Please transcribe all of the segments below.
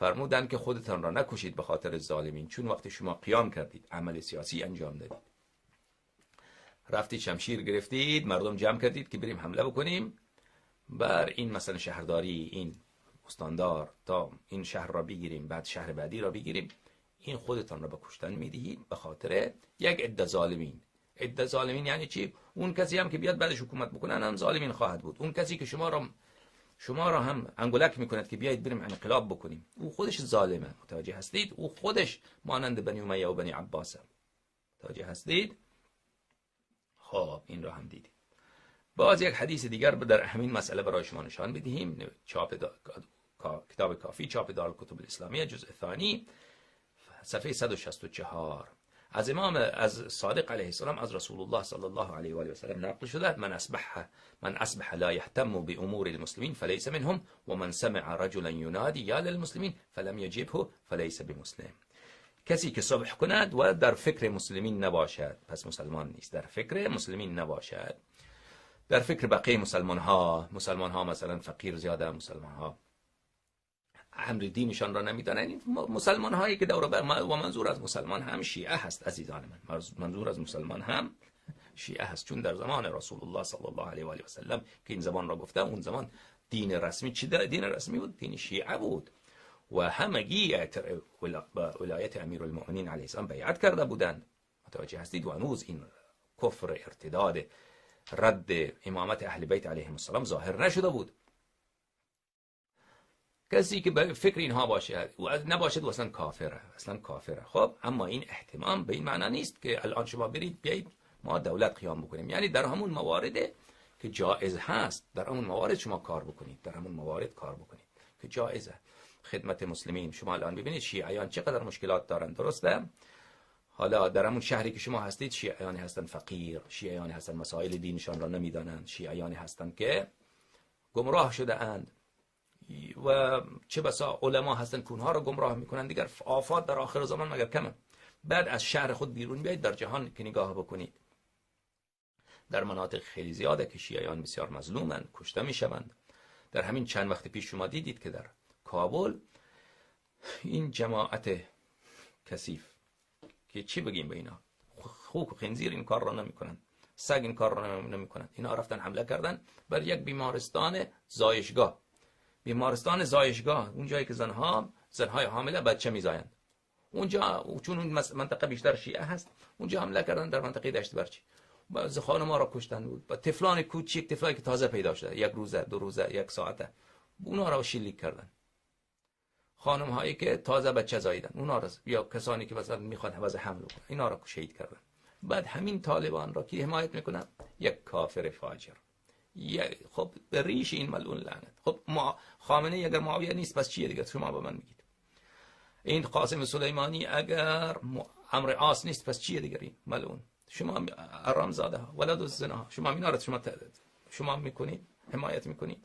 فرمودند که خودتان را نکشید به خاطر ظالمین، چون وقتی شما قیام کردید، عمل سیاسی انجام دادید، رفتید شمشیر گرفتید، مردم جمع کردید که بریم حمله بکنیم بر این مثلا شهرداری، این استاندار، تا این شهر را بگیریم، بعد شهر بعدی را بگیریم، این خودتان را به کشتن میدهید به خاطر یک عده ظالمین. عده ظالمین یعنی چی؟ اون کسی هم که بیاد بعدش حکومت بکنن هم ظالمین خواهد بود. اون کسی که شما را هم انگولک میکند که بیایید بریم انقلاب بکنیم، او خودش ظالمه. متوجه هستید؟ او خودش مانند بنی امیه و بنی عباسه. متوجه هستید؟ خب این را هم دیدید. باز یک حدیث دیگر در همین مسئله برای شما نشان بدهیم. کتاب کافی، چاپ دارالکتب الاسلامیه، جزء ثانی، صفحه 164. از صادق علیه السلام از رسول الله صلی الله علیه و آله و سلم نقل شده: من اصبح لا يهتم بامور المسلمین فليس منهم و من سمع رجلا ينادي یا للمسلمین فلم يجبه فليس بمسلم. کسی که صبح کند و در فکر مسلمین نباشد پس مسلمان نیست. در فکر مسلمین نباشد، در فکر بقیه مسلمان ها مثلا فقیر زیاده، مسلمان ها امر دینشان را نمیدانند، این مسلمان هایی که دور بر و منظور از مسلمان هم شیعه هست عزیزان من. منظور از مسلمان هم شیعه هست، چون در زمان رسول الله صلی الله علیه و آله و سلم که این زبان را گفتم، اون زمان دین رسمی چی دین رسمی بود؟ دین شیعه بود و همگی ولایت امیرالمؤمنین علیه السلام بیعت کرده بودند. متوجه هستید؟ و هنوز این کفر، ارتداد، رد امامت اهل بیت علیهم السلام ظاهر نشده بود. کسی که به فکر اینها باشه و نباشد و اصلا کافره. خب اما این اهتمام به این معنی نیست که الان شما برید بیایید ما دولت قیام بکنیم، یعنی در همون موارد که جایز هست در همون موارد شما کار بکنید، که جایزه. خدمت مسلمین، شما الان ببینید شیعیان چقدر مشکلات دارن، درسته؟ حالا در همون شهری که شما هستید شیعیانی هستن فقیر، شیعیانی هستن مسائل دینشان را نمیدانند، شیعیانی هستن که گمراه شده اند و چه بسا علما هستن که اونها را گمراه میکنن. دیگر آفات در آخر زمان مگر کمه؟ بعد از شهر خود بیرون بیایید، در جهان که نگاه بکنید، در مناطق خیلی زیاده که شیعیان بسیار مظلومند، کشته میشوند. در همین چند وقت پیش شما دیدید که در کابل این جماعت کثیف که چی بگیم به اینا، خوک و خنزیر این کار را نمیکنن، سگ این کار را نمیکنن. اینا رفتن حمله کردن بر یک بیمارستان زایشگاه، اون جایی که زنهای حامله بچه میزایند اونجا، چون اون منطقه بیشتر شیعه هست، اونجا حمله کردن در منطقه دشت برچی. بعض خانم‌ها را کشتن بود، با طفلان کوچیک، طفلایی که تازه پیدا شده، یک روزه، دو روزه، یک ساعته، اونها را شلیک کردن. خانم‌هایی که تازه بچه زاییدن اونها را، یا کسانی که مثلا میخوان حوض حمل کنن، اینا را شهید کردن. بعد همین طالبان را کی حمایت میکنن؟ یک کافر فاجر. خب به ریش این ملعون لعنت. خب خامنه ای اگر معاویه نیست پس چیه دیگه؟ شما به من میگید. این قاسم سلیمانی اگر عمرو عاص نیست پس چیه دیگه؟ این ملعون. شما ارامزاده ها، ولد الزنا، شما اینا را شما میکنید، حمایت میکنید.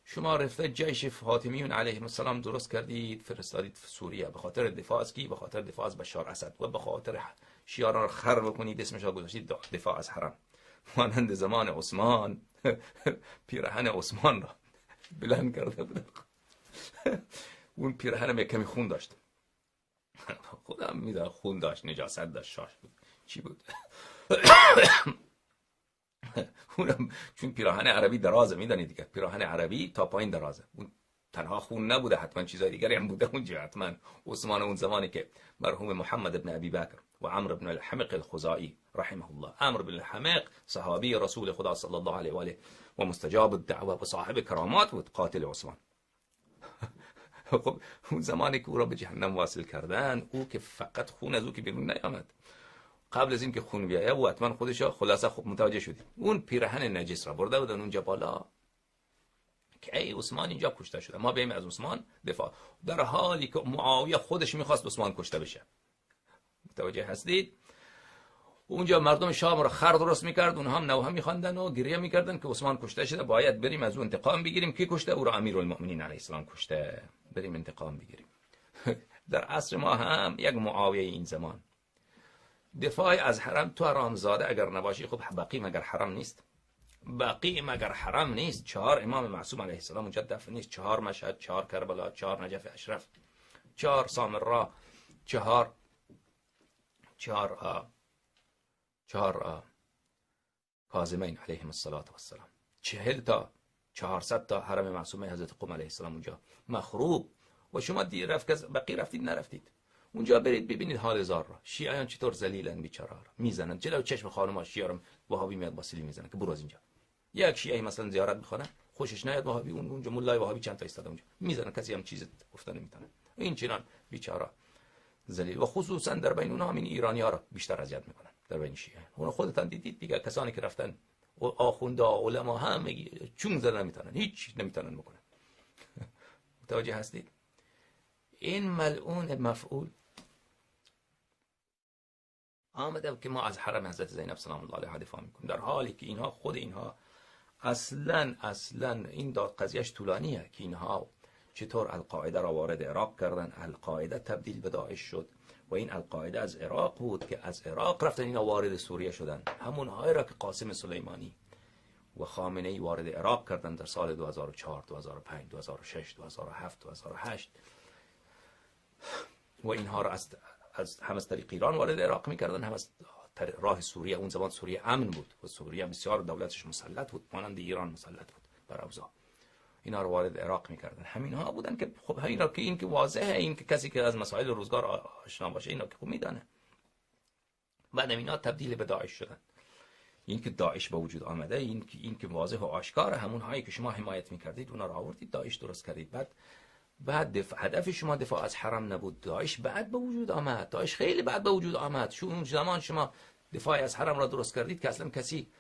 شما رفته جیش فاطمیون علیهم السلام درست کردید، فرستادید سوریه به خاطر دفاع از کی؟ به خاطر دفاع از بشار اسد و به خاطر شیعیان را خر بکنید، اسمش را گذاشتید دفاع از حرم. مانند زمان عثمان پیرهن عثمان را بلند کرده بود. اون پیرهن کمی خون داشت، خودم میدونم خون داشت، نجاست داشت، شاش بود، چی بود؟ اونم چون پیراهن عربی درازه، میدونید دیگه، پیراهن عربی تا پایین درازه، اون تنها خون نبوده، حتما چیزای دیگری هم بوده اونجا. حتما عثمان اون زمانی که مرحوم محمد ابن ابی بکر و عمرو بن الحمق الخزاعی رحمه الله، عمرو بن الحمق صحابی رسول خدا صلی الله علیه و آله و مستجاب الدعوه و صاحب کرامات بود، قاتل عثمان. خب اون زمانی که او را به جهنم واصل کردن، او که فقط خون از او که بیرون نیامد، قبل از این که خون بیایه او حتما خودش خلاصه خوب متوجه شدید، اون پیرهن نجس را برده بودن اونجا بالا که ای عثمان اینجا کشته شده، ما بریم از عثمان دفاع، در حالی که معاویه خودش میخواست عثمان کشته بشه. متوجه هستید؟ اونجا مردم شام را خر درست میکرد، اونها هم نوحه میخواندن و گریه میکردن که عثمان کشته شده، باید بریم از اون انتقام بگیریم. کی کشته؟ او را امیرالمؤمنین علیه السلام کشته، بریم انتقام بگیریم. در عصر ما هم یک معاویه این زمان، دفاع از حرم، تو حرامزاده اگر نباشی، خب بقیه مگر حرم نیست؟ بقیع مگر حرم نیست؟ 4 امام معصوم علیه السلام اونجا دفن نیست؟ 4 مشهد، 4 کربلا، 4 نجف اشرف، 4 سامرا، 4 کاظمین علیهم السلام، 40 تا 400 تا حرم معصومه حضرت قم علیه السلام اونجا مخروب. و شما بقیع رفتید نرفتید؟ اونجا برید ببینید حال زار را. شیعیان چطور ذلیلن بیچاره را میزنن جلو چشم خانم‌ها. شیعه را وهابی میاد با سیلی میزنه که برو از اینجا. یک شیعی مثلا زیارت میکنه خوشش نیاد وهابی، اونجا مولای وهابی چند تا ایستاده اونجا میزنه، کسی هم چیز گفتن نمیتونه. این چنان بیچاره ذلیل. و خصوصا در بین اونها همین ایرانی‌ها را بیشتر اذیت میکنن در بین شیعه. اون خودتان دیدید دیگه، کسانی که رفتن آخوندا علما همه چون زدن نمیتونن، هیچ نمیتونن بکنن. متوجه هستید؟ این ملعون مفعول آمده که ما از حرم حضرت زینب سلام الله علیها دفاع میکنیم، در حالی که اینها خود اینها اصلا این قضیهش طولانیه که اینها چطور القاعده را وارد عراق کردن. القاعده تبدیل به داعش شد و این القاعده از عراق بود که از عراق رفتن اینا وارد سوریه شدن. همونهایی را که قاسم سلیمانی و خامنه ای وارد عراق کردن در سال 2004 2005 2006 2007 2008 و اینها را هم از طریق ایران وارد عراق میکردن، هم از راه سوریه. اون زمان سوریه امن بود و سوریه بسیار دولتش مسلط بود، مانند ایران مسلط بود بر اوضاع. اینا رو وارد عراق میکردن. همین ها بودن که خب همینا که این که واضحه، این که کسی که از مسائل روزگار آشنا باشه اینا که خوب میدانه. بعد اینا تبدیل به داعش شدن. این که داعش به وجود آمده، این که واضح و آشکاره، همون هایی که شما حمایت میکردید اونا رو آوردید داعش درست کردید. بعد هدف شما دفاع از حرم نبود، داعش بعد به وجود آمد. داعش خیلی بعد به وجود آمد. اون زمان شما دفاع از حرم را درست کردید که اصلا کسی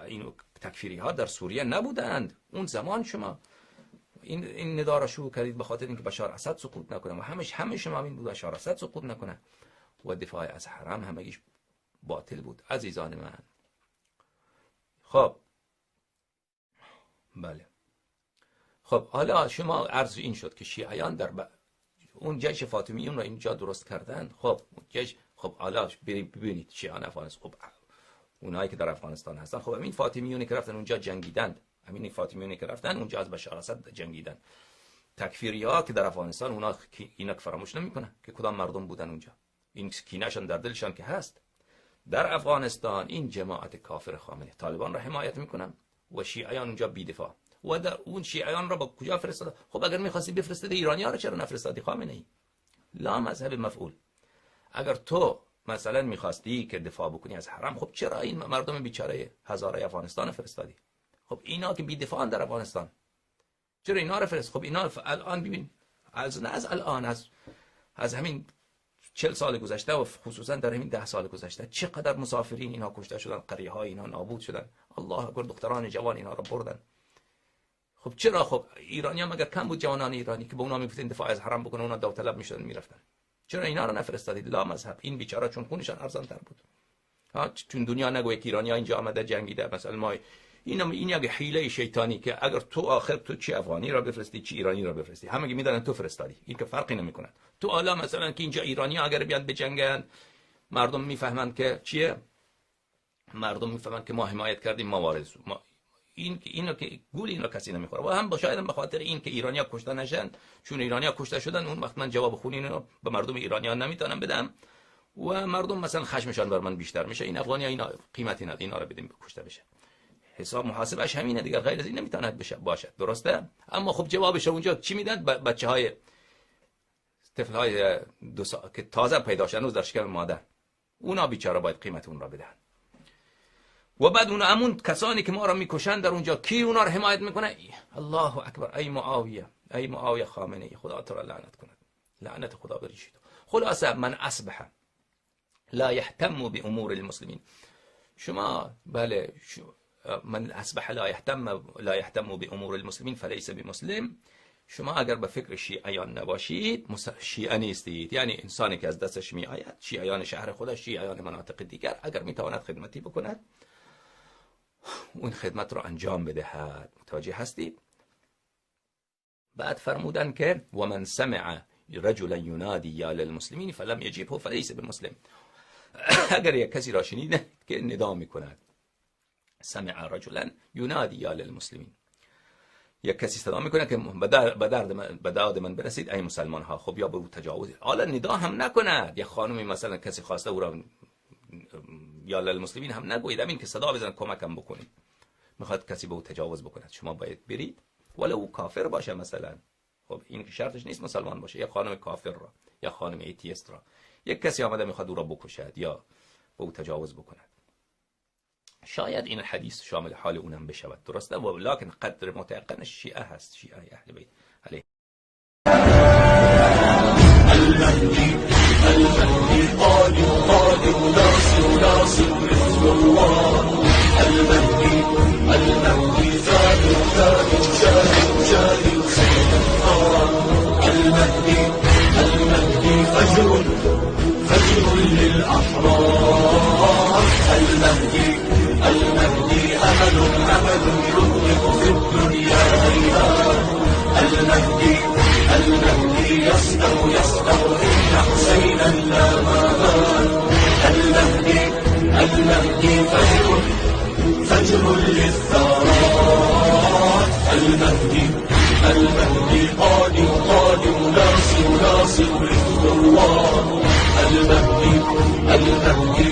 این تکفیری ها در سوریه نبودند. اون زمان شما این ندا را شروع کردید به خاطر اینکه بشار اسد سقوط نکنه و همه شما این بود بشار اسد سقوط نکنه و دفاع از حرم همگیش باطل بود. عزیزان من، خب بله، خب حالا شما عرض این شد که شیعیان در اون جیش فاطمیون رو اینجا درست کردن. خب جیش، خب حالا ببینید شیعیان افغانستان، خب اونایی که در افغانستان هستن، خب همین فاطمیونی که رفتن اونجا جنگیدند، همین فاطمیونی که رفتن اونجا از بشار اسد جنگیدن. تکفیری‌ها که در افغانستان اونا اینا فراموش نمیکنن که کدام مردم بودن اونجا. این کینه‌شون در دلشان که هست. در افغانستان این جماعت کافر خامنه طالبان را حمایت میکنن و شیعیان اونجا بی‌دفاع. و در اون شیعیان را با کجا فرستاد؟ خب اگر می‌خواستی بفرستید ایرانی‌ها را چرا نفرستادی خامنه‌ای؟ لا مذهب مفعول. اگر تو مثلا می‌خواستی که دفاع بکنی از حرم، خب چرا این مردم بیچاره هزاره افغانستان فرستادی؟ خب اینا که بی‌دفاعن در افغانستان، چرا اینا را فرست؟ خب اینا الان ببین، از الان از همین 40 سال گذشته و خصوصا در همین 10 سال گذشته چقدر مسافرین اینا کشته شدن، قریه‌های اینا نابود شدن. الله اکبر، دختران جوان اینا را بردن. خب چرا؟ خب ایرانی‌ها مگر کم بود جوانان ایرانی که به اونا میگفتن دفاع از حرم بکنن، اونا داوطلب میشدن میرفتن؟ چرا اینا رو نفرستادید؟ لا مذهب. این بیچاره چون خونشان ارزان تر بود. چون دنیا نگوید که ایرانی‌ها اینجا آمده جنگیده مثلا ما این یک حیله شیطانی که اگر تو آخر تو چی افغانی را بفرستی چی ایرانی را بفرستی، همه میدونن تو فرستادی، این که فرقی نمیکنه. تو حالا مثلا که اینجا ایرانی‌ها اگر بیان بجنگن، مردم میفهمن که چیه، مردم میفهمن که ما حمایت کردیم، ما وارد ما اینو که گول اینو کسی نمیخوره. و هم شاید به خاطر این که ایرانی‌ها کشته نشن، چون ایرانی‌ها کشته شدن اون وقت من جواب خونی اینو به مردم ایرانی‌ها نمیتونم بدم و مردم مثلا خشمشان بر من بیشتر میشه. این افغانی‌ها اینا قیمتی نداره، اینا رو بدیم کشته بشه. حساب محاسبش همینه دیگه، غیر از این نمیتونه باشه. درسته؟ اما خب جوابش اونجا چی میدن؟ بچه‌های طفل‌های 2 سال که تازه پیدا شدن در شکم مادر، اونا بیچاره باید قیمت اون را بدن. و بعد اون همون کسانی که ما را میکشن در اونجا کی اونا را حمایت میکنه؟ الله اکبر. ای معاویه خامنه‌ای، خدا تو را لعنت کند، لعنت خدا بر تو. خلاصه من اصبح لا يهتم بامور المسلمین. شما بله من اصبح لا يهتم بامور المسلمین فليس بمسلم. شما اگر به فکر شیعیان نباشید شیعه نیستید. یعنی انسانی که از دستش می آید، شیعیان شهر خودش، شیعیان مناطق دیگر، اگر میتواند خدمتی بکند اون خدمت را انجام بدهد. متوجه هستید؟ بعد فرمودن که و من سمع رجلا ینادی یا للمسلمین فلم یجبه فلیس بمسلم. اگر یک کسی را شنید که ندا میکند سمع رجلا ینادی یا للمسلمین، یک کسی صدا میکنه که به داد من برسید ای مسلمان ها. خب یا به او تجاوز، حالا ندا هم نکند. یک خانمی مثلا کسی خواسته او را یا للمسلمین هم نگوید، همین که صدا بزنید کمکم بکنید. میخواد کسی به او تجاوز بکند، شما باید برید ولی او کافر باشه مثلا. خب این شرطش نیست مسلمان باشه. یک خانم کافر را یا خانم ایتیست را یک کسی آمده میخواد او را بکشد یا به او تجاوز بکند، شاید این حدیث شامل حال اونم بشود، درسته؟ ولکن قدر متيقن شیعه هست، شیعه اهل بیت علیه. المهدي قادم ناصر مثل الله. المهدي ثابت شاهد حسين الخان. المهدي فجر للأحرار. المهدي أمل يطلق في الدنيا ريان. المهدي يصدر إن حسينا لا مهان. المهدي فجر للثارات. المهدي قادم ناصر مثل الله. المهدي